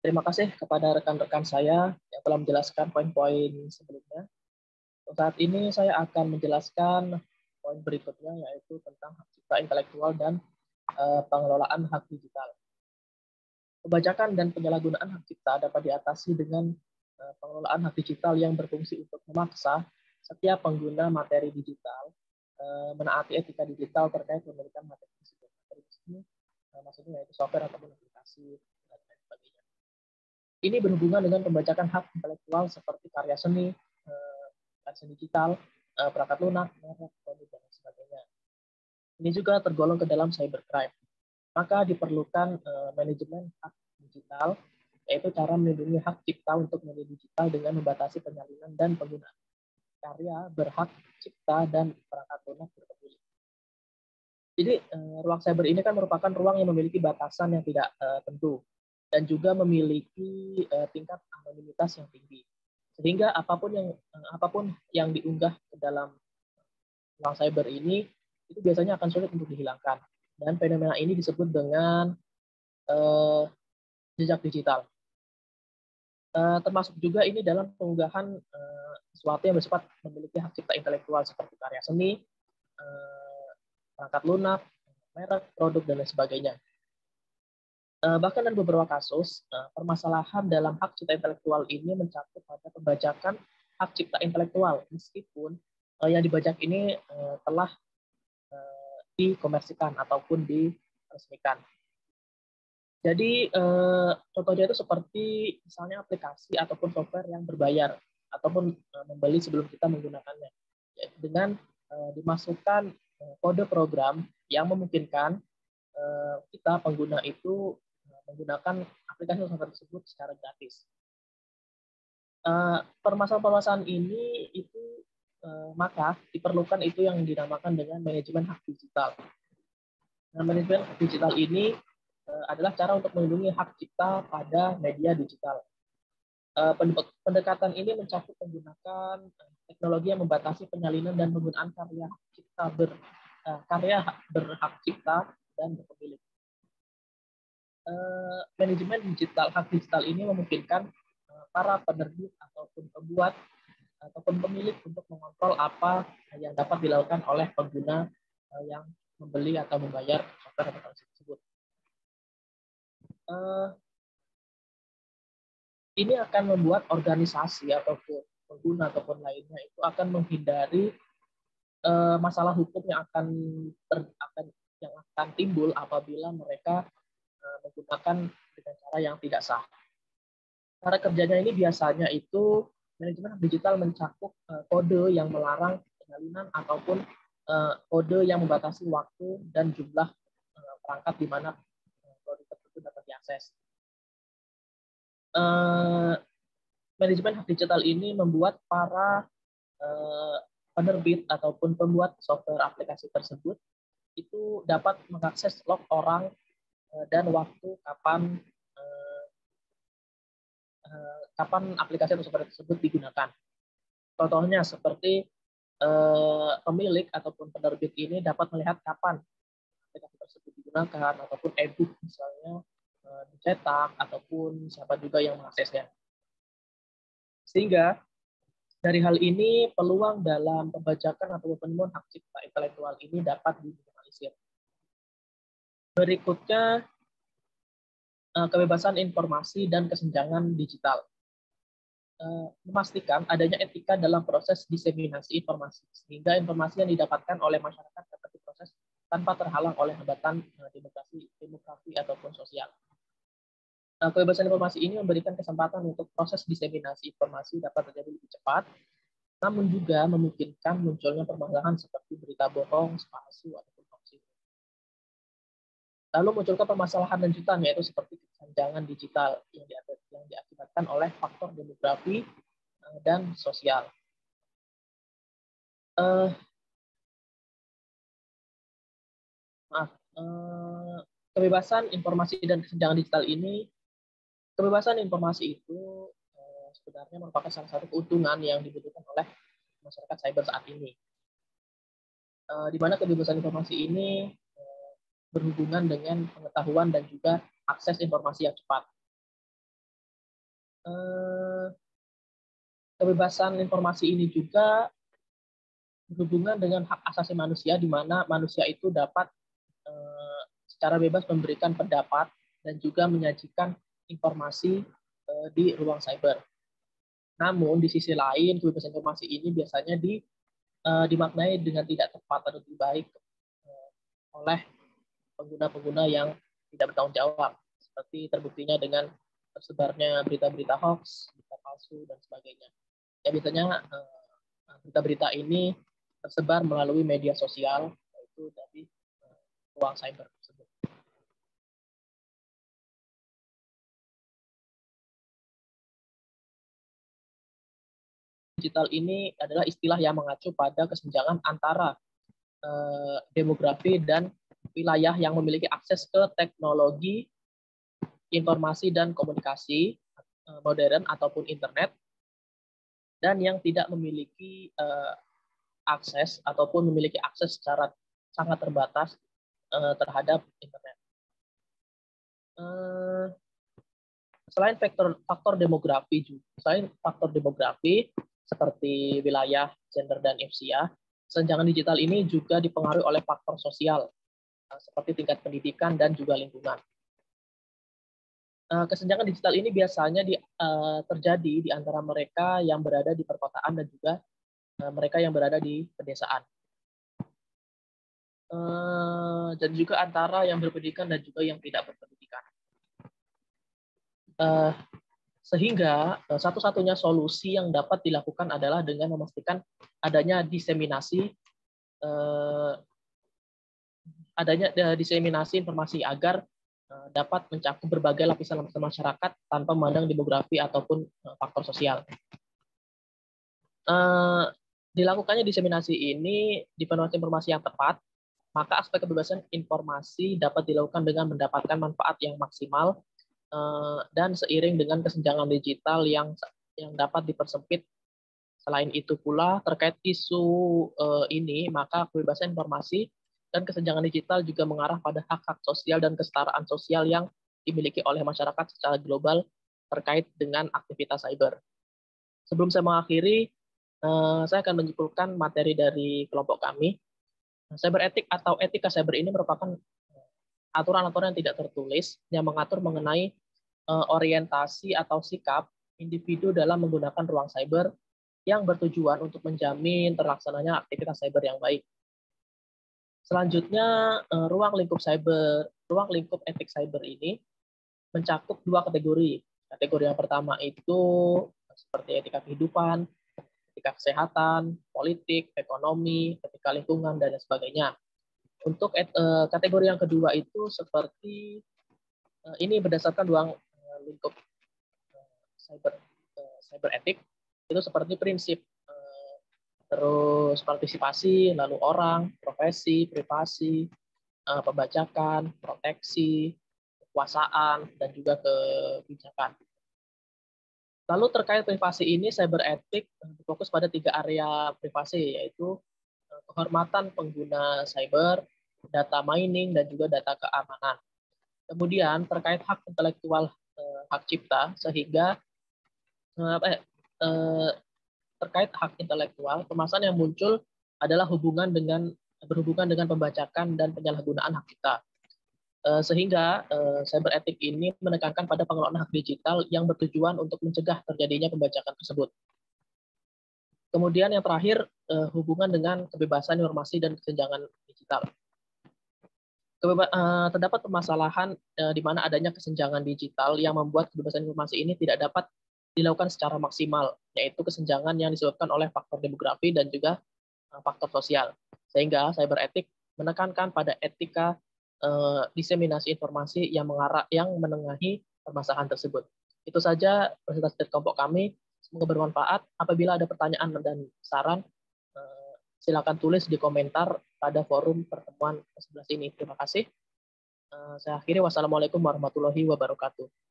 Terima kasih kepada rekan-rekan saya yang telah menjelaskan poin-poin sebelumnya. Saat ini saya akan menjelaskan poin berikutnya, yaitu tentang hak cipta intelektual dan pengelolaan hak digital. Pembajakan dan penyalahgunaan hak cipta dapat diatasi dengan pengelolaan hak digital yang berfungsi untuk memaksa setiap pengguna materi digital menaati etika digital terkait pemilikan materi tersebut. Materi tersebut maksudnya yaitu software ataupun aplikasi dan lain sebagainya. Ini berhubungan dengan pembajakan hak intelektual seperti karya seni, karya digital, perangkat lunak, merek, produk, dan sebagainya. Ini juga tergolong ke dalam cybercrime. Maka diperlukan manajemen hak digital, yaitu cara melindungi hak cipta untuk media digital dengan membatasi penyalinan dan penggunaan karya berhak cipta dan perangkat lunak berpemilik. Jadi ruang cyber ini kan merupakan ruang yang memiliki batasan yang tidak tentu dan juga memiliki tingkat anonimitas yang tinggi. Sehingga apapun yang diunggah ke dalam ruang cyber ini itu biasanya akan sulit untuk dihilangkan. Dan fenomena ini disebut dengan jejak digital. Termasuk juga ini dalam pengunggahan sesuatu yang bersifat memiliki hak cipta intelektual seperti karya seni, perangkat lunak, merek, produk, dan lain sebagainya. Bahkan dalam beberapa kasus, permasalahan dalam hak cipta intelektual ini mencakup pada pembajakan hak cipta intelektual, meskipun yang dibajak ini telah dikomersikan ataupun diresmikan. Jadi contohnya itu seperti misalnya aplikasi ataupun software yang berbayar ataupun membeli sebelum kita menggunakannya. Dengan dimasukkan kode program yang memungkinkan kita pengguna itu menggunakan aplikasi software tersebut secara gratis. Permasalahan-permasalahan ini itu maka diperlukan itu yang dinamakan dengan manajemen hak digital. Nah, manajemen hak digital ini adalah cara untuk melindungi hak cipta pada media digital. Pendekatan ini mencakup menggunakan teknologi yang membatasi penyalinan dan penggunaan karya berhak cipta dan berpemilik. Manajemen digital hak digital ini memungkinkan para penerbit ataupun pembuat ataupun pemilik untuk mengontrol apa yang dapat dilakukan oleh pengguna yang membeli atau membayar software atau aplikasi tersebut. Ini akan membuat organisasi ataupun pengguna ataupun lainnya itu akan menghindari masalah hukum yang akan timbul apabila mereka menggunakan dengan cara yang tidak sah. Cara kerjanya ini biasanya itu manajemen digital mencakup kode yang melarang penyalinan ataupun kode yang membatasi waktu dan jumlah perangkat di mana produk tersebut dapat diakses. Manajemen hak digital ini membuat para penerbit ataupun pembuat software aplikasi tersebut itu dapat mengakses log orang dan waktu kapan aplikasi atau software tersebut digunakan. Contohnya seperti pemilik ataupun penerbit ini dapat melihat kapan aplikasi tersebut digunakan ataupun e-book misalnya dicetak ataupun siapa juga yang mengaksesnya. Sehingga dari hal ini peluang dalam pembajakan atau penemuan hak cipta intelektual ini dapat diminimalisir. Berikutnya kebebasan informasi dan kesenjangan digital. Memastikan adanya etika dalam proses diseminasi informasi, sehingga informasi yang didapatkan oleh masyarakat dapat diproses tanpa terhalang oleh hambatan demografi ataupun sosial. Kebebasan informasi ini memberikan kesempatan untuk proses diseminasi informasi dapat terjadi lebih cepat, namun juga memungkinkan munculnya permasalahan seperti berita bohong, palsu, ataupun hoax. Lalu munculkan permasalahan lanjutan, yaitu seperti kesenjangan digital yang diakibatkan oleh faktor demografi dan sosial. Kebebasan informasi dan kesenjangan digital ini, kebebasan informasi itu sebenarnya merupakan salah satu keuntungan yang dibutuhkan oleh masyarakat cyber saat ini. Di mana kebebasan informasi ini berhubungan dengan pengetahuan dan juga akses informasi yang cepat. Kebebasan informasi ini juga berhubungan dengan hak asasi manusia, di mana manusia itu dapat secara bebas memberikan pendapat dan juga menyajikan informasi di ruang cyber. Namun di sisi lain, kebebasan informasi ini biasanya dimaknai dengan tidak tepat atau tidak baik oleh pengguna-pengguna yang tidak bertanggung jawab, seperti terbuktinya dengan tersebarnya berita-berita hoax, berita palsu, dan sebagainya. Ya, biasanya berita-berita ini tersebar melalui media sosial, yaitu dari ruang cyber tersebut. Digital ini adalah istilah yang mengacu pada kesenjangan antara demografi dan wilayah yang memiliki akses ke teknologi informasi dan komunikasi modern ataupun internet, dan yang tidak memiliki akses ataupun memiliki akses secara sangat terbatas terhadap internet. Selain faktor demografi seperti wilayah, gender, dan usia, kesenjangan digital ini juga dipengaruhi oleh faktor sosial seperti tingkat pendidikan dan juga lingkungan. Kesenjangan digital ini biasanya terjadi di antara mereka yang berada di perkotaan dan juga mereka yang berada di pedesaan. Dan juga antara yang berpendidikan dan juga yang tidak berpendidikan. Sehingga satu-satunya solusi yang dapat dilakukan adalah dengan memastikan adanya diseminasi informasi agar dapat mencakup berbagai lapisan masyarakat tanpa memandang demografi ataupun faktor sosial. Dilakukannya diseminasi ini dipenuhi informasi yang tepat, maka aspek kebebasan informasi dapat dilakukan dengan mendapatkan manfaat yang maksimal dan seiring dengan kesenjangan digital yang dapat dipersempit. Selain itu pula terkait isu ini, maka kebebasan informasi dan kesenjangan digital juga mengarah pada hak-hak sosial dan kesetaraan sosial yang dimiliki oleh masyarakat secara global terkait dengan aktivitas cyber. Sebelum saya mengakhiri, saya akan menyimpulkan materi dari kelompok kami. Cyber etik atau etika cyber ini merupakan aturan-aturan yang tidak tertulis yang mengatur mengenai orientasi atau sikap individu dalam menggunakan ruang cyber yang bertujuan untuk menjamin terlaksananya aktivitas cyber yang baik. Selanjutnya, ruang lingkup etik cyber ini mencakup dua kategori. Kategori yang pertama itu seperti etika kehidupan, etika kesehatan, politik, ekonomi, etika lingkungan, dan sebagainya. Untuk kategori yang kedua itu seperti ini berdasarkan ruang lingkup cyber etik, itu seperti prinsip terus partisipasi, lalu orang, profesi, privasi, pembajakan, proteksi, kekuasaan, dan juga kebijakan. Lalu terkait privasi ini, cyber etik fokus pada 3 area privasi, yaitu kehormatan pengguna cyber, data mining, dan juga data keamanan. Kemudian terkait hak intelektual, hak cipta, sehingga terkait hak intelektual, permasalahan yang muncul adalah berhubungan dengan pembajakan dan penyalahgunaan hak cipta. Sehingga cyber etik ini menekankan pada pengelolaan hak digital yang bertujuan untuk mencegah terjadinya pembajakan tersebut. Kemudian yang terakhir, hubungan dengan kebebasan informasi dan kesenjangan digital. Terdapat permasalahan di mana adanya kesenjangan digital yang membuat kebebasan informasi ini tidak dapat dilakukan secara maksimal, yaitu kesenjangan yang disebabkan oleh faktor demografi dan juga faktor sosial. Sehingga cyber etik menekankan pada etika diseminasi informasi yang menengahi permasalahan tersebut. Itu saja presentasi dari kelompok kami. Semoga bermanfaat. Apabila ada pertanyaan dan saran, silakan tulis di komentar pada forum pertemuan ke-11 ini. Terima kasih. Saya akhiri. Wassalamualaikum warahmatullahi wabarakatuh.